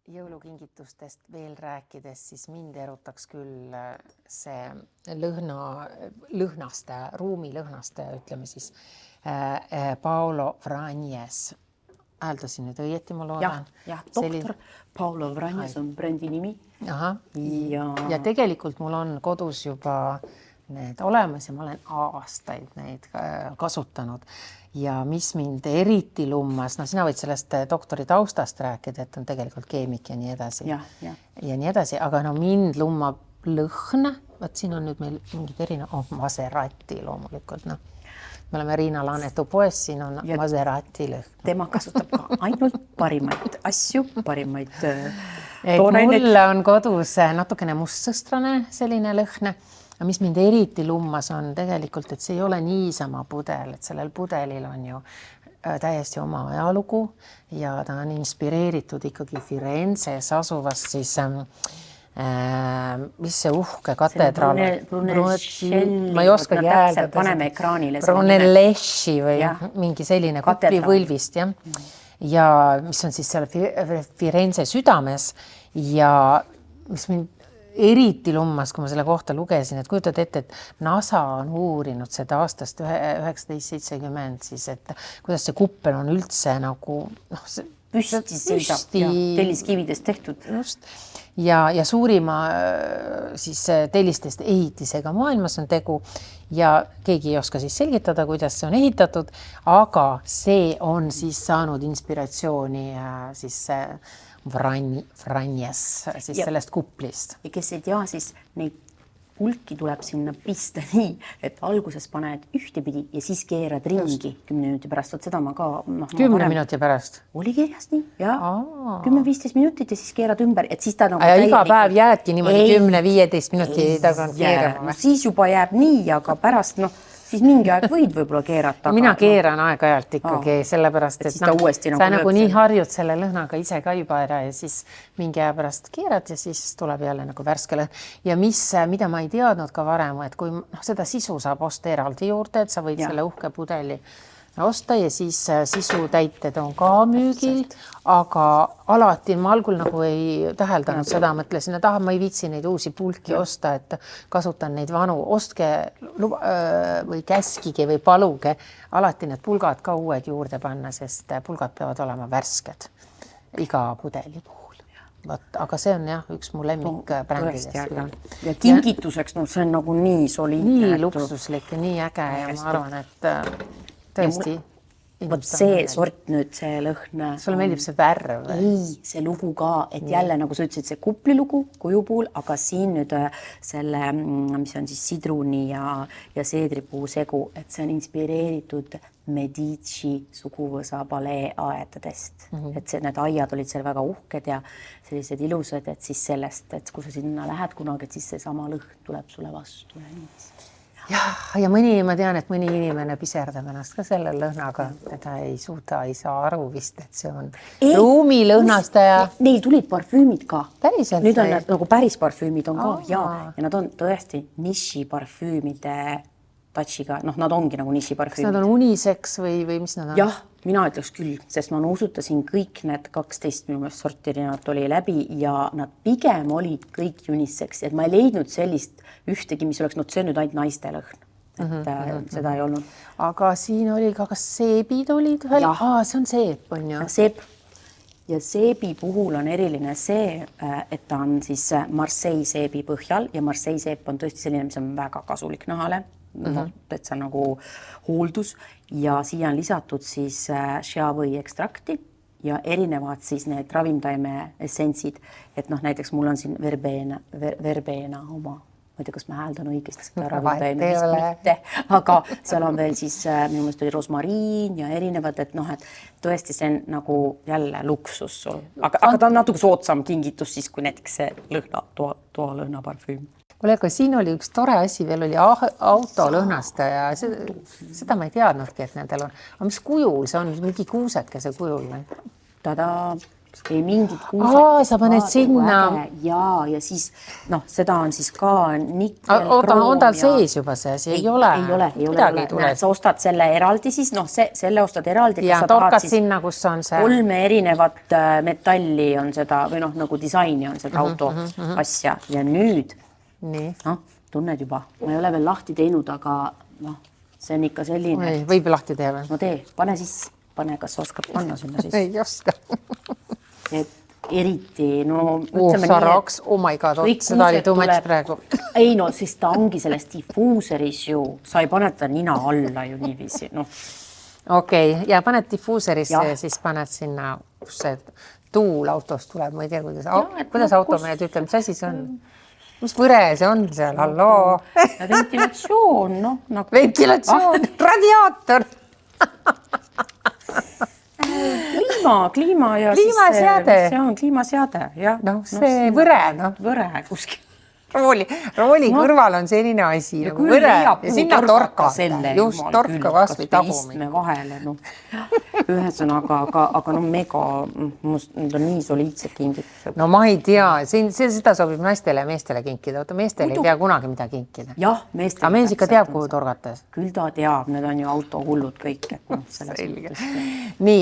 Jõulukingitustest veel rääkides, siis mind erutaks küll see ruumilõhnastaja, ütleme siis, Paolo Vranjes. Hääldasin nüüd õieti, ma loodan. Jah, doktor Paolo Vranjes on brändi nimi. Ja tegelikult mul on kodus juba need olemas ja ma olen aastaid neid kasutanud. Ja mis mind eriti lummas, sina võid sellest doktori taustast rääkida, et on tegelikult keemik ja nii edasi. Ja nii edasi, aga mind lummab lõhn, võt siin on nüüd meil mingid Maserati loomulikult, Me oleme Riina Laanetu poes, siin on Maserati lõhn. Tema kasutab ka ainult parimaid asju, parimaid toonaineid. Mulle on kodus natukene mustsõstrane selline lõhn. Ja mis mind eriti lummas on tegelikult, et see ei ole niisama pudel, et sellel pudelil on ju täiesti oma ajalugu ja ta on inspireeritud ikkagi Firenzes asuvast siis, mis see uhke katedraal? Ma ei oska jääda. Paneme ekraanile. Brunelleschi või mingi selline kuplivõlvist. Ja mis on siis seal Firenze südames ja mis mind eriti lummas, kui ma selle kohta lugesin, et kujutad ette, et NASA on uurinud seda aastast 1970 siis, et kuidas see kuppel on üldse nagu püsti seisab ja telliskividest tehtud. Just. Ja suurima siis tellistest ehitisega maailmas on tegu ja keegi ei oska siis selgitada, kuidas see on ehitatud, aga see on siis saanud inspiratsiooni siis Vranjes siis sellest kuplist. Ja kes ei tea, siis neid pulki tuleb sinna pista nii, et alguses paned ühtepidi ja siis keerad ringi 10 minuti pärast. Seda ma ka... 10 minuti pärast? Oli kirjas nii, 10-15 minutit ja siis keerad ümber. Et siis ta nagu iga päev jäädki niimoodi 10-15 minuti tagant keerama. Siis juba jääb nii, aga pärast siis mingi aeg võid võib-olla keerata. Mina keeran aeg-ajalt ikkagi sellepärast, et sa nagu nii harjud selle lõhnaga ise ka juba ära ja siis mingi aja pärast keerad ja siis tuleb jälle nagu värske lõhn. Ja mida ma ei teadnud ka varem, et kui seda sisu saab osta eraldi juurde, et sa võid selle uhke pudeli osta ja siis sisutäited on ka müügil, aga alati ma algul nagu ei täheldanud seda, mõtlesin, et ma ei viitsi neid uusi pulki osta, et kasutan neid vanu, ostke või käskige või paluge alati need pulgad ka uued juurde panna, sest pulgad peavad olema värsked iga pudeli puhul. Aga see on üks mu lemmik brändidest. Ja kingituseks, see on nagu nii soliidne. Nii luksuslik ja nii äge ja ma arvan, et tõesti. Võt see sort nüüd, see lõhn. Sulle meeldib see värv? Ei, see lugu ka, et jälle nagu sa ütlesid, see kuplilugu kuju puhul, aga siin nüüd selle, mis on siis sidruni ja seedripuu segu, et see on inspireeritud Medici suguvõsa palee aedadest. Et need aiad olid seal väga uhked ja sellised ilusad, et siis sellest, et kui sa sinna lähed kunagi, et siis see sama lõhn tuleb sulle vastu. Ja ma tean, et mõni inimene piserdab ennast ka selle lõhnaga, ta ei saa aru vist, et see on ruumilõhnastaja. Neil tulid parfüümid ka. Päriselt? Nüüd on nagu päris parfüümid on ka, ja nad on tõesti niši parfüümide touchiga, nad ongi nagu niši parfüümid. Kas nad on unisex või mis nad on? Jah, mina ütleks küll, sest ma usutasin kõik need 12 minu meelest sorti nad oli läbi ja nad pigem olid kõik unisex, et ma ei leidnud sellist ühtegi, mis oleks see nüüd ainult naiste lõhn. Et seda ei olnud. Aga siin oli ka, kas seebid olid veel? See on seep, on ju? Seep. Ja seebi puhul on eriline see, et ta on siis Marseille seebi põhjal ja Marseille seep on tõesti selline, mis on väga kasulik nahale. Et see on nagu hooldus ja siia on lisatud siis šiavõi ekstrakti ja erinevad siis need ravimtaime essentsid, et näiteks mul on siin verbena oma, ma ei tea, kas ma hääldan õigesti seda ravimtaime vist mitte, aga seal on veel siis minu meelest oli rosmariin ja erinevad, et tõesti see on nagu jälle luksus sul, aga ta on natuke soodsam kingitus siis, kui näiteks see toalõhna parfüüm. Kuule, aga siin oli üks tore asi, veel oli autolõhnastaja, seda ma ei teadnudki, et nendel on. Aga mis kujul see on? Mingi kuusekese kujul või? Tada! ei mingit kuuset. Sa paned sinna. Ja siis, seda on siis ka nikkel, on tal sees juba see asi? Ei ole. Midagi ei tule. Sa ostad selle eraldi siis, selle ostad eraldi. Ja torkad sinna, kus on see. 3 erinevat metalli on seda, või nagu disaini on seda auto asja. Ja nüüd, tunned juba, ma ei ole veel lahti teinud, aga see on ikka selline. Võib lahti teha või? No tee, pane siis, kas sa oskad panna sinna siis? Ei oska. Et eriti, Saraks, oh my god, seda oli too much praegu. Ei siis ta ongi selles diffuuseris ju, sa ei pane ta nina alla ju niiviisi, Okei, ja paned diffuuserisse ja siis paned sinna, kus see tuul autost tuleb, ma ei tea, kuidas automehed ütleb, mis asi see on? Mis võre see on seal, halloo? Ventilatsioon, Ventilatsioon, radiaator. Kliima ja kliimaseade. See on kliimaseade, jah. See võre, Võre kuskil. Rooli kõrval on selline asi nagu võre ja sinna torka. Just torka kas või tagumik. Istme vahele, ühesõnaga, aga mega, need on nii soliidsed kingitused. No ma ei tea, seda sobib naistele ja meestele kinkida. Meestele ei pea kunagi mida kinkida. Jah, meestele. Aga mees ikka teab, kuhu torgates. Küll ta teab, need on ju autohullud kõik. Nii,